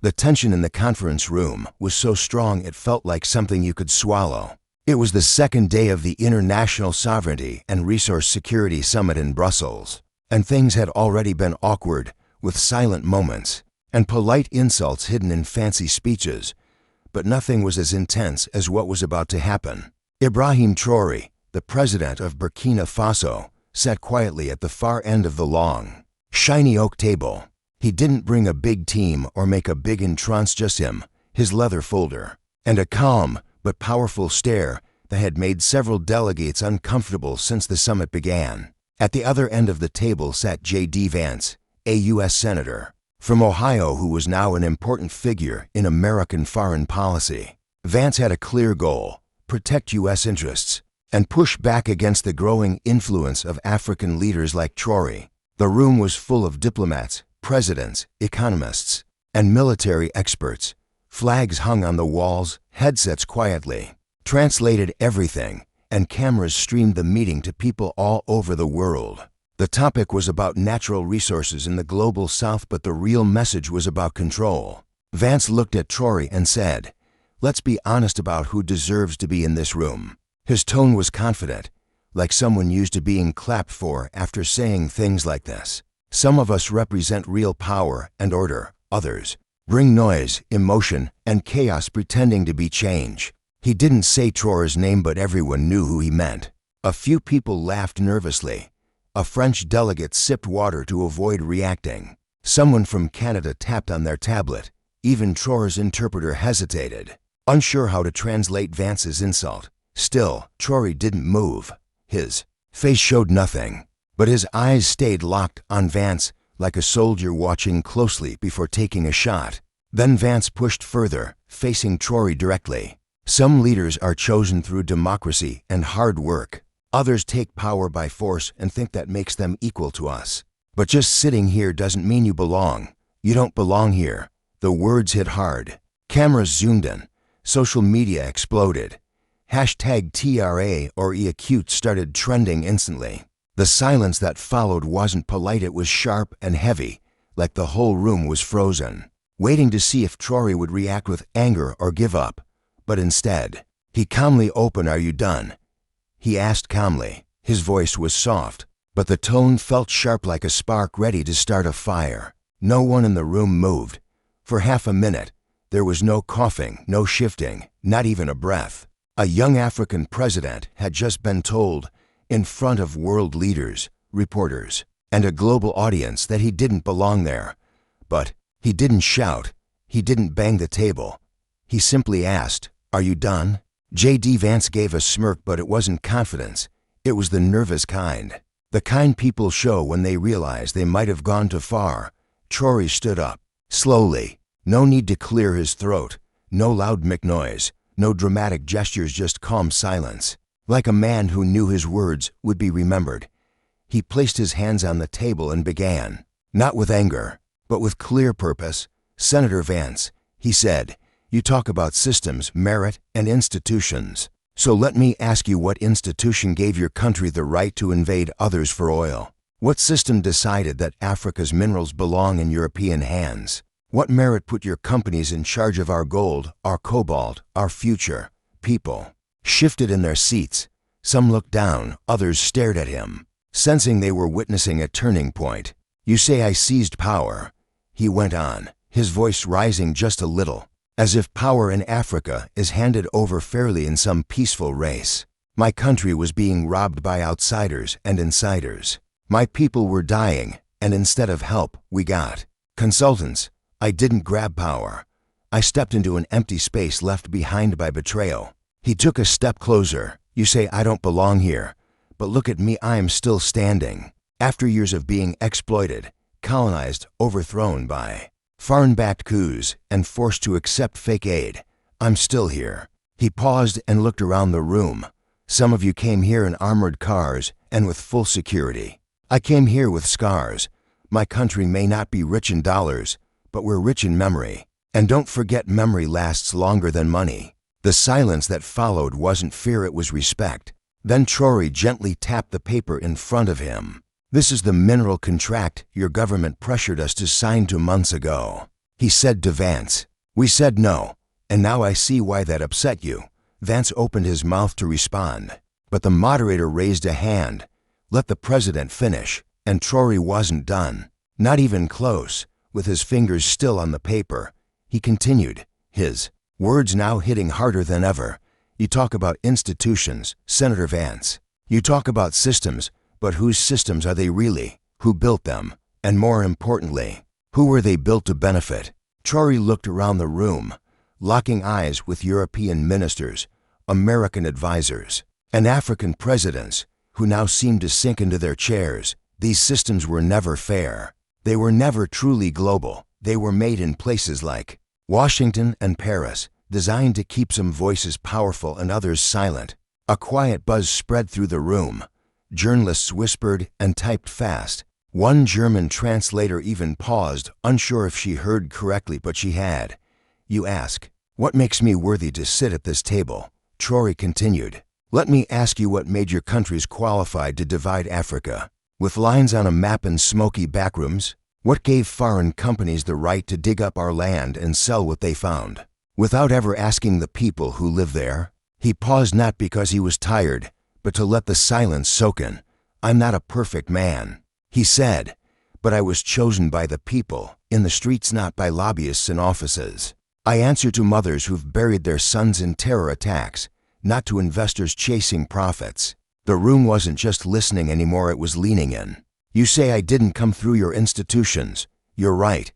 The tension in the conference room was so strong it felt like something you could swallow. It was the second day of the International Sovereignty and Resource Security Summit in Brussels, and things had already been awkward, with silent moments and polite insults hidden in fancy speeches, but nothing was as intense as what was about to happen. Ibrahim Traoré, the president of Burkina Faso, sat quietly at the far end of the long, shiny oak table. He didn't bring a big team or make a big entrance, just him, his leather folder, and a calm but powerful stare that had made several delegates uncomfortable since the summit began. At the other end of the table sat J.D. Vance, a U.S. senator from Ohio who was now an important figure in American foreign policy. Vance had a clear goal: protect U.S. interests and push back against the growing influence of African leaders like Traoré. The room was full of diplomats, presidents, economists, and military experts. Flags hung on the walls, headsets quietly translated everything, and cameras streamed the meeting to people all over the world. The topic was about natural resources in the global south, but the real message was about control. Vance looked at Traoré and said, "Let's be honest about who deserves to be in this room." His tone was confident, like someone used to being clapped for after saying things like this. "Some of us represent real power and order, others bring noise, emotion, and chaos pretending to be change." He didn't say Traoré's name, but everyone knew who he meant. A few people laughed nervously. A French delegate sipped water to avoid reacting. Someone from Canada tapped on their tablet. Even Traoré's interpreter hesitated, unsure how to translate Vance's insult. Still, Traoré didn't move. His face showed nothing, but his eyes stayed locked on Vance like a soldier watching closely before taking a shot. Then Vance pushed further, facing Traoré directly. "Some leaders are chosen through democracy and hard work. Others take power by force and think that makes them equal to us. But just sitting here doesn't mean you belong. You don't belong here." The words hit hard. Cameras zoomed in. Social media exploded. #TRA or EACute started trending instantly. The silence that followed wasn't polite, it was sharp and heavy, like the whole room was frozen, waiting to see if Traoré would react with anger or give up. But instead, he calmly opened. "Are you done?" he asked calmly. His voice was soft, but the tone felt sharp, like a spark ready to start a fire. No one in the room moved. For half a minute, there was no coughing, no shifting, not even a breath. A young African president had just been told, in front of world leaders, reporters, and a global audience, that he didn't belong there. But he didn't shout. He didn't bang the table. He simply asked, "Are you done?" J.D. Vance gave a smirk, but it wasn't confidence. It was the nervous kind. The kind people show when they realize they might have gone too far. Traoré stood up, slowly. No need to clear his throat. No loud noise. No dramatic gestures, just calm silence. Like a man who knew his words would be remembered. He placed his hands on the table and began, not with anger, but with clear purpose. "Senator Vance," he said, "you talk about systems, merit, and institutions. So let me ask you, what institution gave your country the right to invade others for oil? What system decided that Africa's minerals belong in European hands? What merit put your companies in charge of our gold, our cobalt, our future?" People shifted in their seats. Some looked down, others stared at him, sensing they were witnessing a turning point. "You say I seized power," he went on, his voice rising just a little, as if power in Africa is handed over fairly in some peaceful race. "My country was being robbed by outsiders and insiders. My people were dying, and instead of help, we got consultants. I didn't grab power. I stepped into an empty space left behind by betrayal." He took a step closer. "You say I don't belong here, but look at me, I am still standing. After years of being exploited, colonized, overthrown by foreign-backed coups, and forced to accept fake aid, I'm still here." He paused and looked around the room. "Some of you came here in armored cars and with full security. I came here with scars. My country may not be rich in dollars, but we're rich in memory. And don't forget, memory lasts longer than money." The silence that followed wasn't fear, it was respect. Then Traoré gently tapped the paper in front of him. "This is the mineral contract your government pressured us to sign 2 months ago." he said to Vance. We said no, and now I see why that upset you. Vance opened his mouth to respond, but the moderator raised a hand. Let the president finish, and Traoré wasn't done. Not even close. With his fingers still on the paper, he continued, his words now hitting harder than ever. You talk about institutions, Senator Vance. You talk about systems, but whose systems are they really? Who built them? And more importantly, who were they built to benefit? Traoré looked around the room, locking eyes with European ministers, American advisors, and African presidents, who now seemed to sink into their chairs. These systems were never fair. They were never truly global. They were made in places like Washington and Paris, designed to keep some voices powerful and others silent. A quiet buzz spread through the room. Journalists whispered and typed fast. One German translator even paused, unsure if she heard correctly, but she had. You ask, what makes me worthy to sit at this table? Traoré continued. Let me ask you what made your countries qualified to divide Africa? With lines on a map and smoky backrooms? What gave foreign companies the right to dig up our land and sell what they found, without ever asking the people who live there? He paused not because he was tired, but to let the silence soak in. I'm not a perfect man, he said, but I was chosen by the people, in the streets, not by lobbyists in offices. I answer to mothers who've buried their sons in terror attacks, not to investors chasing profits. The room wasn't just listening anymore, it was leaning in. You say I didn't come through your institutions. You're right,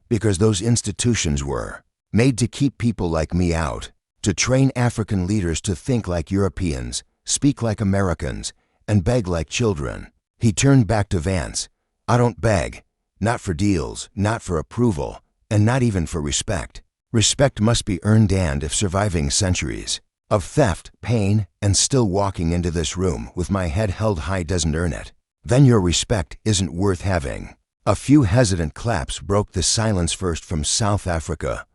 because those institutions were made to keep people like me out, to train African leaders to think like Europeans, speak like Americans, and beg like children. He turned back to Vance. I don't beg, not for deals, not for approval, and not even for respect. Respect must be earned, and if surviving centuries of theft, pain, and still walking into this room with my head held high doesn't earn it, then your respect isn't worth having. A few hesitant claps broke the silence, first from South Africa,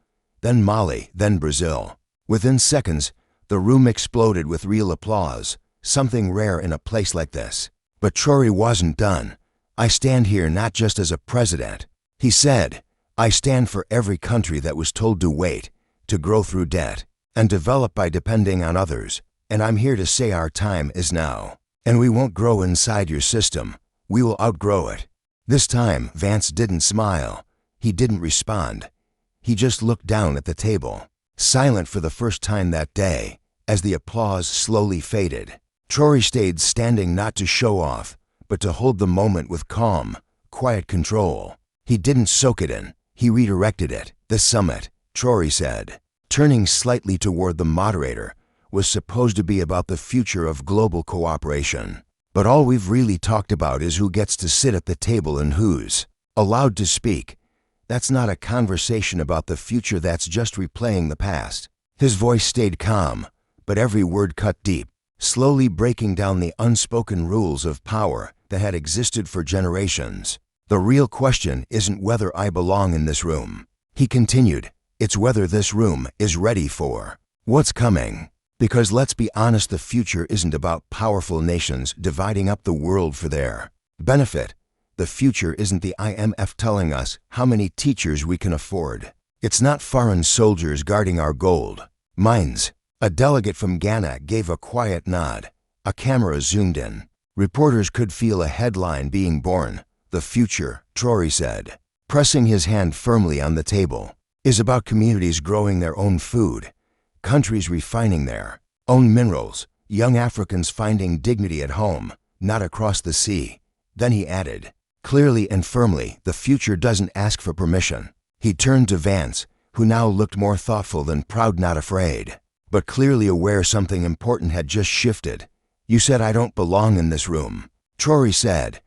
then Mali, then Brazil. Within seconds, the room exploded with real applause, something rare in a place like this. But Traoré wasn't done. I stand here not just as a president, he said. I stand for every country that was told to wait, to grow through debt, and develop by depending on others. And I'm here to say our time is now. And we won't grow inside your system. We will outgrow it. This time, Vance didn't smile. He didn't respond. He just looked down at the table, silent for the first time that day, as the applause slowly faded. Traoré stayed standing, not to show off, but to hold the moment with calm, quiet control. He didn't soak it in. He redirected it. The summit, Traoré said, turning slightly toward the moderator, was supposed to be about the future of global cooperation. But all we've really talked about is who gets to sit at the table and who's allowed to speak. That's not a conversation about the future, that's just replaying the past. His voice stayed calm, but every word cut deep, slowly breaking down the unspoken rules of power that had existed for generations. The real question isn't whether I belong in this room, he continued. It's whether this room is ready for what's coming. Because let's be honest, the future isn't about powerful nations dividing up the world for their benefit. The future isn't the IMF telling us how many teachers we can afford. It's not foreign soldiers guarding our gold mines. A delegate from Ghana gave a quiet nod. A camera zoomed in. Reporters could feel a headline being born. The future, Traoré said, pressing his hand firmly on the table, is about communities growing their own food, countries refining their own minerals, young Africans finding dignity at home, not across the sea. Then he added, clearly and firmly, the future doesn't ask for permission. He turned to Vance, who now looked more thoughtful than proud, not afraid, but clearly aware something important had just shifted. You said I don't belong in this room, Traoré said,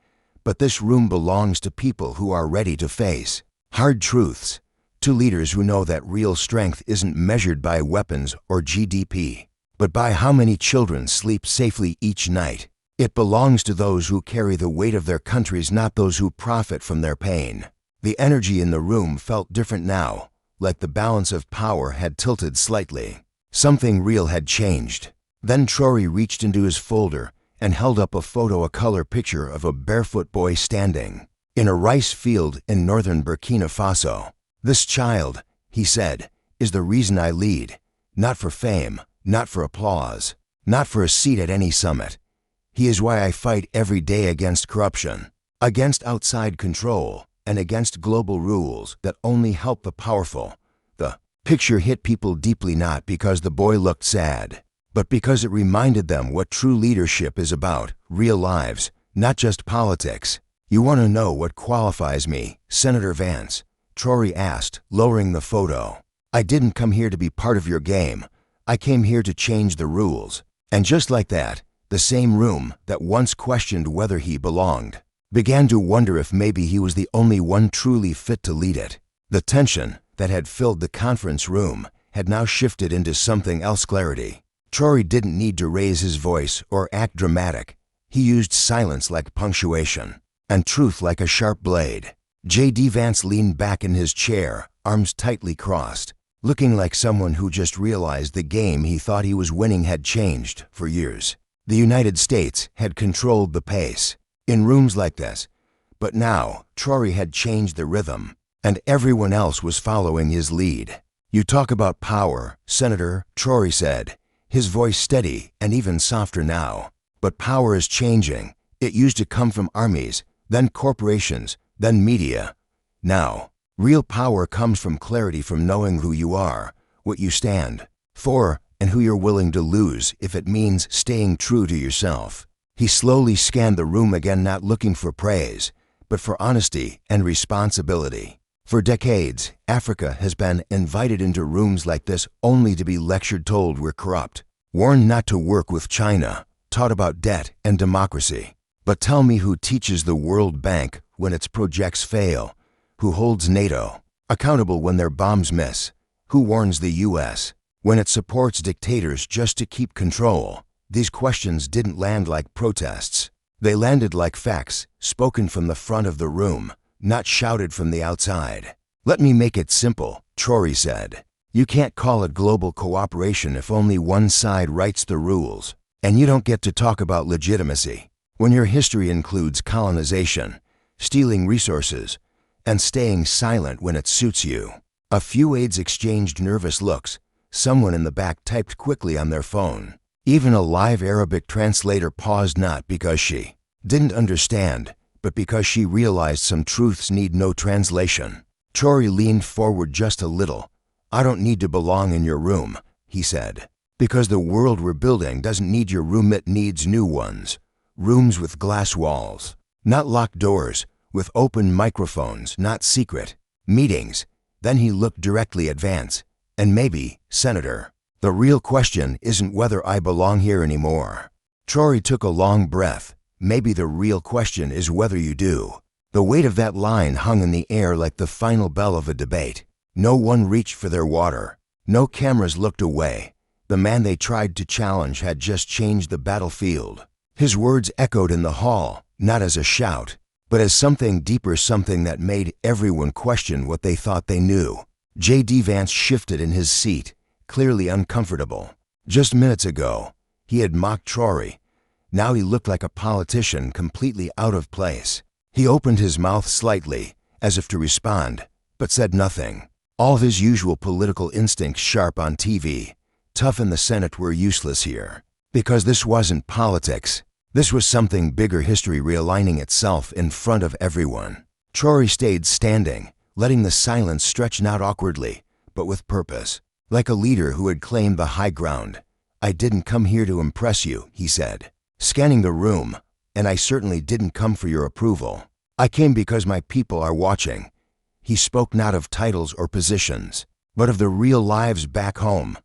but this room belongs to people who are ready to face hard truths, to leaders who know that real strength isn't measured by weapons or GDP, but by how many children sleep safely each night. It belongs to those who carry the weight of their countries, not those who profit from their pain. The energy in the room felt different now, like the balance of power had tilted slightly. Something real had changed. Then Traoré reached into his folder and held up a photo, a color picture of a barefoot boy standing in a rice field in northern Burkina Faso. "This child," he said, "is the reason I lead. Not for fame, not for applause, not for a seat at any summit. He is why I fight every day against corruption, against outside control, and against global rules that only help the powerful." The picture hit people deeply not because the boy looked sad, but because it reminded them what true leadership is about, real lives, not just politics. "You want to know what qualifies me, Senator Vance?" Traoré asked, lowering the photo. "I didn't come here to be part of your game. I came here to change the rules." And just like that, the same room that once questioned whether he belonged began to wonder if maybe he was the only one truly fit to lead it. The tension that had filled the conference room had now shifted into something else: clarity. Traoré didn't need to raise his voice or act dramatic. He used silence like punctuation, and truth like a sharp blade. J.D. Vance leaned back in his chair, arms tightly crossed, looking like someone who just realized the game he thought he was winning had changed for years. The United States had controlled the pace in rooms like this, but now Traoré had changed the rhythm, and everyone else was following his lead. "You talk about power, Senator," Traoré said, his voice steady and even softer now. "But power is changing. It used to come from armies, then corporations, then media. Now, real power comes from clarity, from knowing who you are, what you stand for, and who you're willing to lose if it means staying true to yourself." He slowly scanned the room again, not looking for praise, but for honesty and responsibility. For decades, Africa has been invited into rooms like this only to be lectured, told we're corrupt, warned not to work with China, taught about debt and democracy. But tell me, who teaches the World Bank when its projects fail? Who holds NATO accountable when their bombs miss? Who warns the U.S. when it supports dictators just to keep control? These questions didn't land like protests. They landed like facts, spoken from the front of the room, not shouted from the outside. "Let me make it simple," Traoré said. "You can't call it global cooperation if only one side writes the rules. And you don't get to talk about legitimacy when your history includes colonization, stealing resources, and staying silent when it suits you." A few aides exchanged nervous looks. Someone in the back typed quickly on their phone. Even a live Arabic translator paused, not because she didn't understand, but because she realized some truths need no translation. Traoré leaned forward just a little. "I don't need to belong in your room," he said, "because the world we're building doesn't need your room, it needs new ones. Rooms with glass walls, not locked doors, with open microphones, not secret meetings." Then he looked directly at Vance. "And maybe, Senator, the real question isn't whether I belong here anymore." Traoré took a long breath. "Maybe the real question is whether you do." The weight of that line hung in the air like the final bell of a debate. No one reached for their water. No cameras looked away. The man they tried to challenge had just changed the battlefield. His words echoed in the hall, not as a shout, but as something deeper, something that made everyone question what they thought they knew. J.D. Vance shifted in his seat, clearly uncomfortable. Just minutes ago, he had mocked Traoré. Now he looked like a politician completely out of place. He opened his mouth slightly, as if to respond, but said nothing. All of his usual political instincts sharp on TV, tough in the Senate, were useless here. Because this wasn't politics. This was something bigger, history realigning itself in front of everyone. Traoré stayed standing, letting the silence stretch, not awkwardly, but with purpose, like a leader who had claimed the high ground. "I didn't come here to impress you," he said, scanning the room, "and I certainly didn't come for your approval. I came because my people are watching." He spoke not of titles or positions, but of the real lives back home.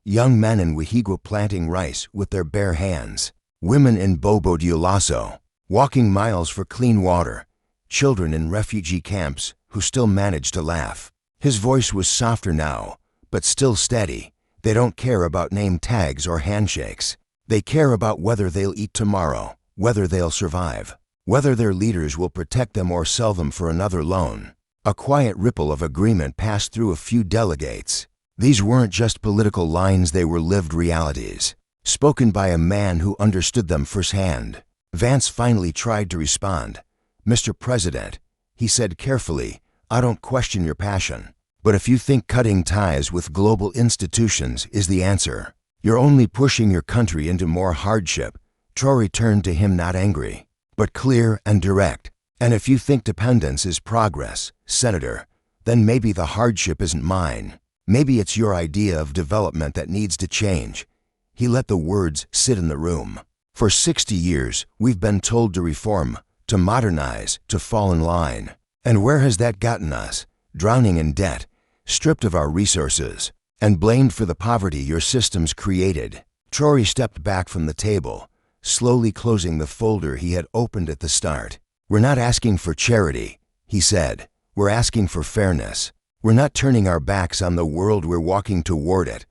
Young men in Wahigwa planting rice with their bare hands, women in Bobo Dioulasso walking miles for clean water, children in refugee camps who still managed to laugh. His voice was softer now, but still steady. "They don't care about name tags or handshakes. They care about whether they'll eat tomorrow, whether they'll survive, whether their leaders will protect them or sell them for another loan." A quiet ripple of agreement passed through a few delegates. These weren't just political lines, they were lived realities, spoken by a man who understood them firsthand. Vance finally tried to respond. "Mr. President," he said carefully, "I don't question your passion. But if you think cutting ties with global institutions is the answer, you're only pushing your country into more hardship. Traoré turned to him not angry, but clear and direct. And if you think dependence is progress, Senator, then maybe the hardship isn't mine. Maybe it's your idea of development that needs to change. He let the words sit in the room. For 60 years, we've been told to reform, to modernize, to fall in line. And where has that gotten us? Drowning in debt, stripped of our resources, and blamed for the poverty your systems created. Traoré stepped back from the table, slowly closing the folder he had opened at the start. We're not asking for charity, he said. We're asking for fairness. We're not turning our backs on the world, we're walking toward it,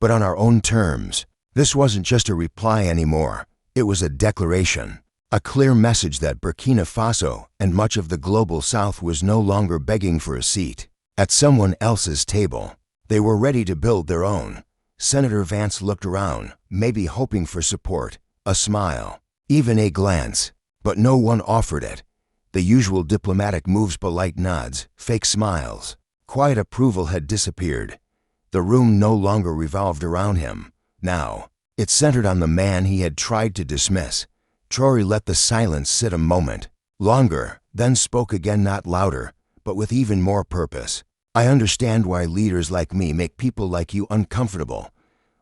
but on our own terms. This wasn't just a reply anymore. It was a declaration, a clear message that Burkina Faso and much of the global South was no longer begging for a seat at someone else's table. They were ready to build their own. Senator Vance looked around, maybe hoping for support, a smile, even a glance, but no one offered it. The usual diplomatic moves, polite nods, fake smiles. Quiet approval had disappeared. The room no longer revolved around him. Now, it centered on the man he had tried to dismiss. Traoré let the silence sit a moment, longer, then spoke again, not louder, but with even more purpose. I understand why leaders like me make people like you uncomfortable.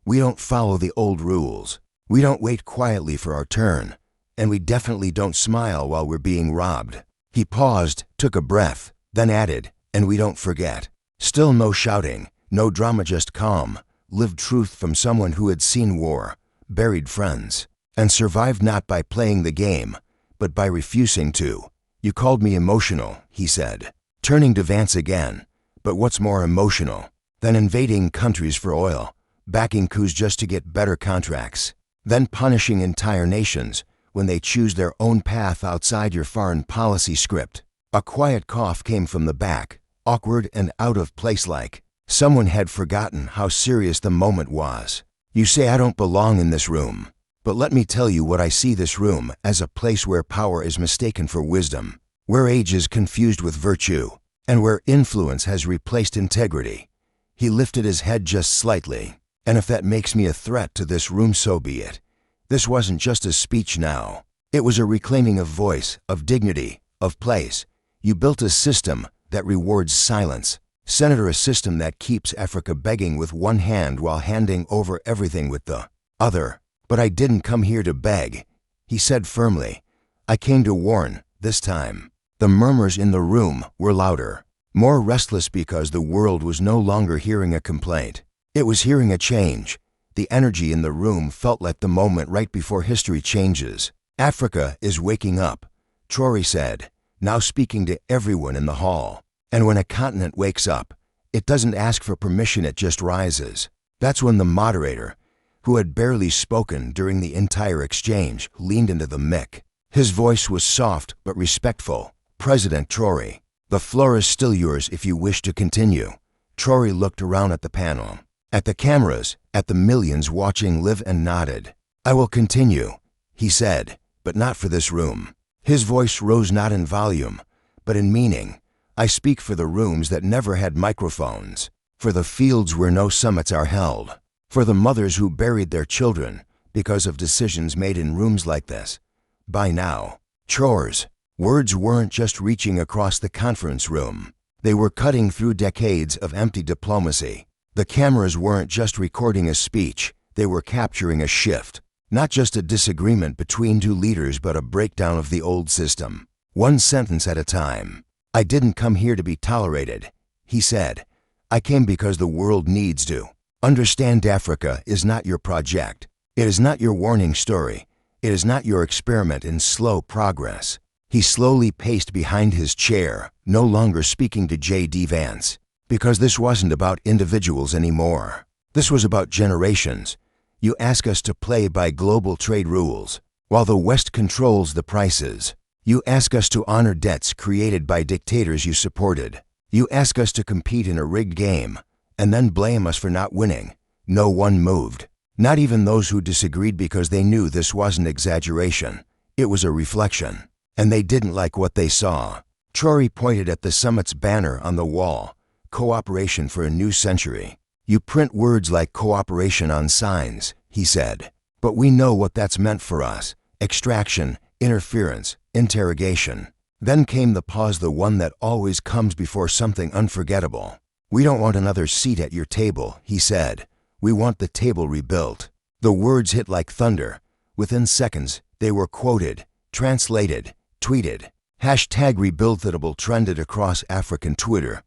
We don't follow the old rules. We don't wait quietly for our turn. And we definitely don't smile while we're being robbed. He paused, took a breath, then added, and we don't forget. Still no shouting, no drama, just calm, lived truth from someone who had seen war, buried friends, and survived not by playing the game, but by refusing to. You called me emotional, he said, turning to Vance again. But what's more emotional than invading countries for oil, backing coups just to get better contracts, then punishing entire nations when they choose their own path outside your foreign policy script? A quiet cough came from the back, awkward and out of place, like someone had forgotten how serious the moment was. You say I don't belong in this room, but let me tell you what I see this room as: a place where power is mistaken for wisdom, where age is confused with virtue, and where influence has replaced integrity. He lifted his head just slightly. And if that makes me a threat to this room, so be it. This wasn't just a speech now. It was a reclaiming of voice, of dignity, of place. You built a system that rewards silence. Senator, a system that keeps Africa begging with one hand while handing over everything with the other. But I didn't come here to beg, he said firmly. I came to warn, this time. The murmurs in the room were louder, more restless, because the world was no longer hearing a complaint. It was hearing a change. The energy in the room felt like the moment right before history changes. Africa is waking up, Traoré said, now speaking to everyone in the hall. And when a continent wakes up, it doesn't ask for permission, it just rises. That's when the moderator, who had barely spoken during the entire exchange, leaned into the mic. His voice was soft but respectful. President Traoré, the floor is still yours if you wish to continue. Traoré looked around at the panel, at the cameras, at the millions watching live, and nodded. I will continue, he said, but not for this room. His voice rose not in volume, but in meaning. I speak for the rooms that never had microphones, for the fields where no summits are held, for the mothers who buried their children because of decisions made in rooms like this. By now, Traoré's words weren't just reaching across the conference room. They were cutting through decades of empty diplomacy. The cameras weren't just recording a speech, they were capturing a shift. Not just a disagreement between two leaders, but a breakdown of the old system. One sentence at a time. I didn't come here to be tolerated, he said. I came because the world needs to understand Africa is not your project. It is not your warning story. It is not your experiment in slow progress. He slowly paced behind his chair, no longer speaking to J.D. Vance, because this wasn't about individuals anymore. This was about generations. You ask us to play by global trade rules, while the West controls the prices. You ask us to honor debts created by dictators you supported. You ask us to compete in a rigged game, and then blame us for not winning. No one moved, not even those who disagreed, because they knew this wasn't exaggeration. It was a reflection. And they didn't like what they saw. Traoré pointed at the summit's banner on the wall, cooperation for a new century. You print words like cooperation on signs, he said. But we know what that's meant for us. Extraction, interference, interrogation. Then came the pause, the one that always comes before something unforgettable. We don't want another seat at your table, he said. We want the table rebuilt. The words hit like thunder. Within seconds, they were quoted, translated, tweeted. #rebuildable trended across African Twitter,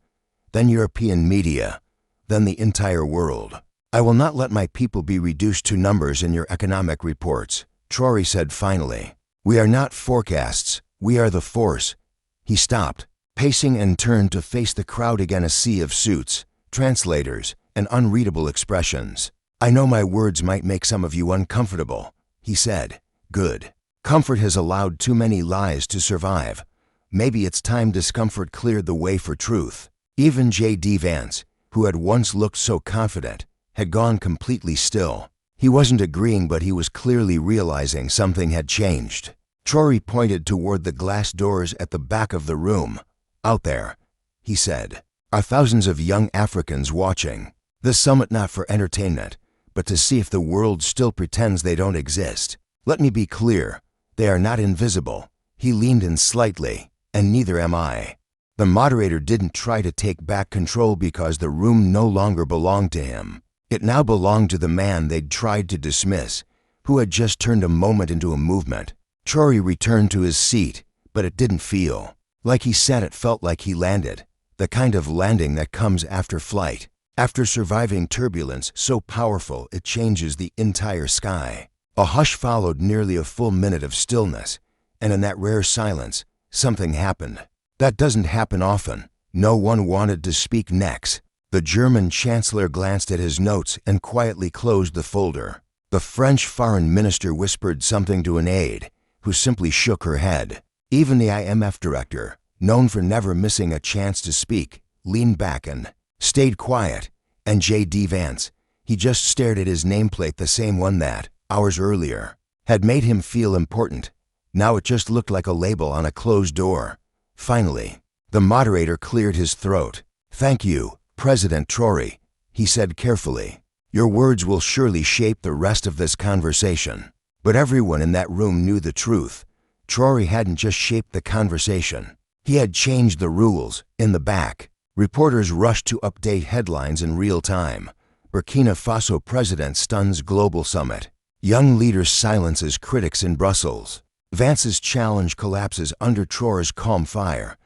then European media, then the entire world. I will not let my people be reduced to numbers in your economic reports, Traoré said finally. We are not forecasts, we are the force. He stopped, pacing, and turned to face the crowd again, a sea of suits, translators, and unreadable expressions. I know my words might make some of you uncomfortable, he said. Good. Comfort has allowed too many lies to survive. Maybe it's time discomfort cleared the way for truth. Even J.D. Vance, who had once looked so confident, had gone completely still. He wasn't agreeing, but he was clearly realizing something had changed. Traoré pointed toward the glass doors at the back of the room. Out there, he said, are thousands of young Africans watching. This summit not for entertainment, but to see if the world still pretends they don't exist. Let me be clear. They are not invisible. He leaned in slightly, and neither am I. The moderator didn't try to take back control because the room no longer belonged to him. It now belonged to the man they'd tried to dismiss, who had just turned a moment into a movement. Traoré returned to his seat, but it didn't feel like he sat. It felt like he landed, the kind of landing that comes after flight, after surviving turbulence so powerful it changes the entire sky. A hush followed, nearly a full minute of stillness, and in that rare silence, something happened. That doesn't happen often. No one wanted to speak next. The German chancellor glanced at his notes and quietly closed the folder. The French foreign minister whispered something to an aide, who simply shook her head. Even the IMF director, known for never missing a chance to speak, leaned back and stayed quiet. And J.D. Vance, he just stared at his nameplate, the same one that, hours earlier, had made him feel important. Now it just looked like a label on a closed door. Finally, the moderator cleared his throat. Thank you, President Traoré, he said carefully. Your words will surely shape the rest of this conversation. But everyone in that room knew the truth. Traoré hadn't just shaped the conversation. He had changed the rules. In the back, reporters rushed to update headlines in real time. Burkina Faso president stuns global summit. Young leaders silences critics in Brussels. Vance's challenge collapses under Traoré's calm fire.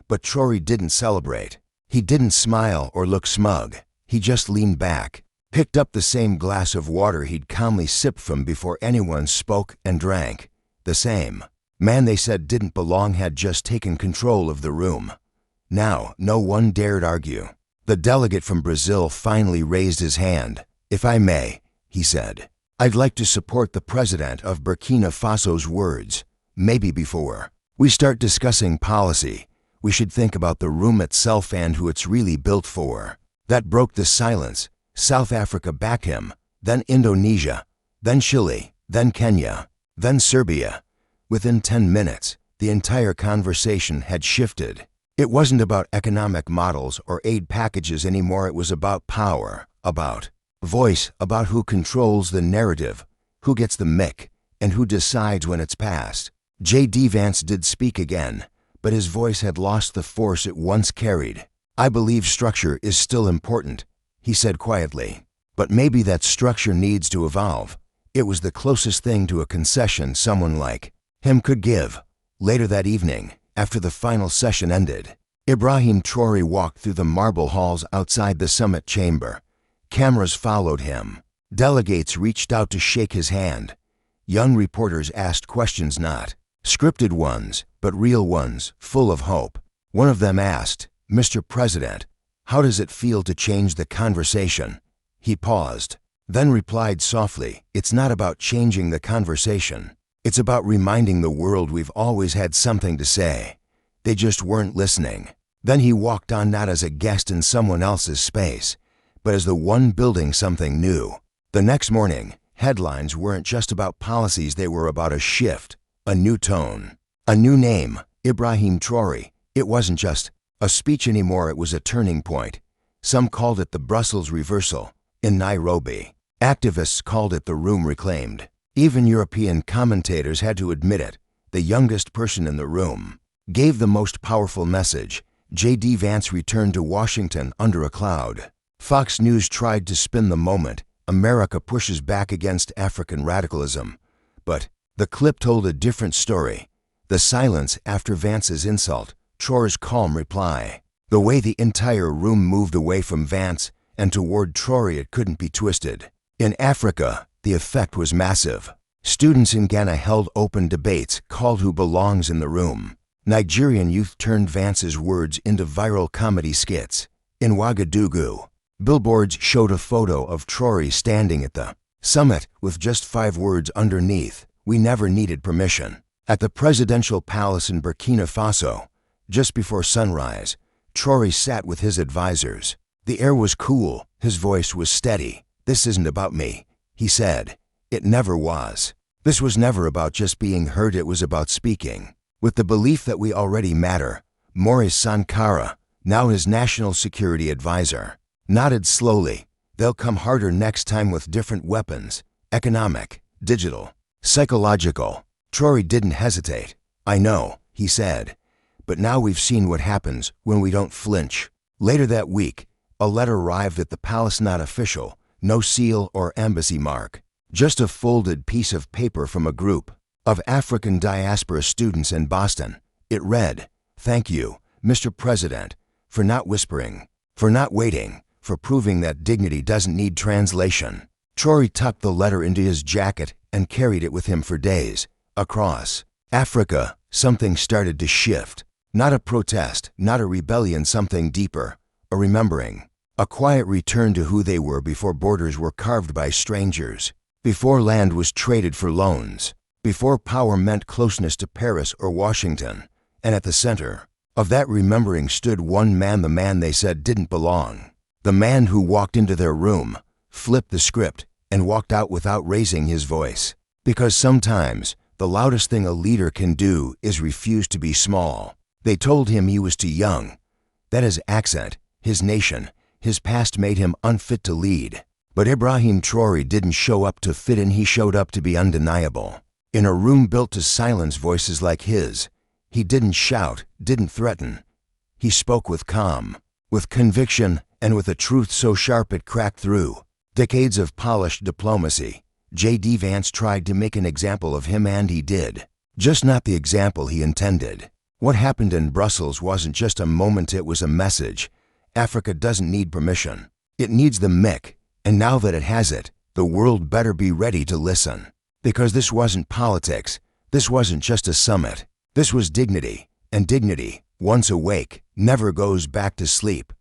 But Traoré didn't celebrate. He didn't smile or look smug. He just leaned back, picked up the same glass of water he'd calmly sipped from before anyone spoke, and drank. The same man they said didn't belong had just taken control of the room. Now, no one dared argue. The delegate from Brazil finally raised his hand. If I may, he said, I'd like to support the president of Burkina Faso's words. Maybe before we start discussing policy, we should think about the room itself and who it's really built for. That broke the silence. South Africa backed him, then Indonesia, then Chile, then Kenya, then Serbia. Within 10 minutes, the entire conversation had shifted. It wasn't about economic models or aid packages anymore. It was about power, about voice, about who controls the narrative, who gets the mic, and who decides when it's passed. J.D. Vance did speak again, but his voice had lost the force it once carried. I believe structure is still important, he said quietly, but maybe that structure needs to evolve. It was the closest thing to a concession someone like him could give. Later that evening, after the final session ended, Ibrahim Traoré walked through the marble halls outside the summit chamber. Cameras followed him. Delegates reached out to shake his hand. Young reporters asked questions, not scripted ones, but real ones, full of hope. One of them asked, Mr. President, how does it feel to change the conversation? He paused, then replied softly, it's not about changing the conversation. It's about reminding the world we've always had something to say. They just weren't listening. Then he walked on, not as a guest in someone else's space, but as the one building something new. The next morning, headlines weren't just about policies, they were about a shift, a new tone, a new name, Ibrahim Traoré. It wasn't just a speech anymore, it was a turning point. Some called it the Brussels reversal. In Nairobi, activists called it the room reclaimed. Even European commentators had to admit it. The youngest person in the room gave the most powerful message. J.D. Vance returned to Washington under a cloud. Fox News tried to spin the moment. America pushes back against African radicalism. But the clip told a different story. The silence after Vance's insult, Traoré's calm reply. The way the entire room moved away from Vance and toward Traoré, it couldn't be twisted. In Africa, the effect was massive. Students in Ghana held open debates called Who Belongs in the Room. Nigerian youth turned Vance's words into viral comedy skits. In Ouagadougou, billboards showed a photo of Traoré standing at the summit with just 5 words underneath: "We never needed permission." At the presidential palace in Burkina Faso, just before sunrise, Traoré sat with his advisors. The air was cool, his voice was steady. "This isn't about me," he said. It never was. This was never about just being heard, it was about speaking. With the belief that we already matter, Maurice Sankara, now his national security advisor, nodded slowly. "They'll come harder next time with different weapons: economic, digital, psychological." Traoré didn't hesitate. "I know," he said, "but now we've seen what happens when we don't flinch." Later that week, a letter arrived at the palace, not official, no seal or embassy mark, just a folded piece of paper from a group of African diaspora students in Boston. It read, "Thank you, Mr. President, for not whispering, for not waiting, for proving that dignity doesn't need translation." Traoré tucked the letter into his jacket and carried it with him for days. Across Africa, something started to shift. Not a protest, not a rebellion, something deeper, a remembering, a quiet return to who they were before borders were carved by strangers, before land was traded for loans, before power meant closeness to Paris or Washington. And at the center of that remembering stood one man, the man they said didn't belong, the man who walked into their room, flipped the script, and walked out without raising his voice. Because sometimes the loudest thing a leader can do is refuse to be small. They told him he was too young, that his accent, his nation, his past made him unfit to lead. But Ibrahim Traoré didn't show up to fit in, he showed up to be undeniable. In a room built to silence voices like his, he didn't shout, didn't threaten. He spoke with calm, with conviction, and with a truth so sharp it cracked through decades of polished diplomacy. J.D. Vance tried to make an example of him, and he did. Just not the example he intended. What happened in Brussels wasn't just a moment, it was a message. Africa doesn't need permission. It needs the mic. And now that it has it, the world better be ready to listen. Because this wasn't politics. This wasn't just a summit. This was dignity. And dignity, once awake, never goes back to sleep.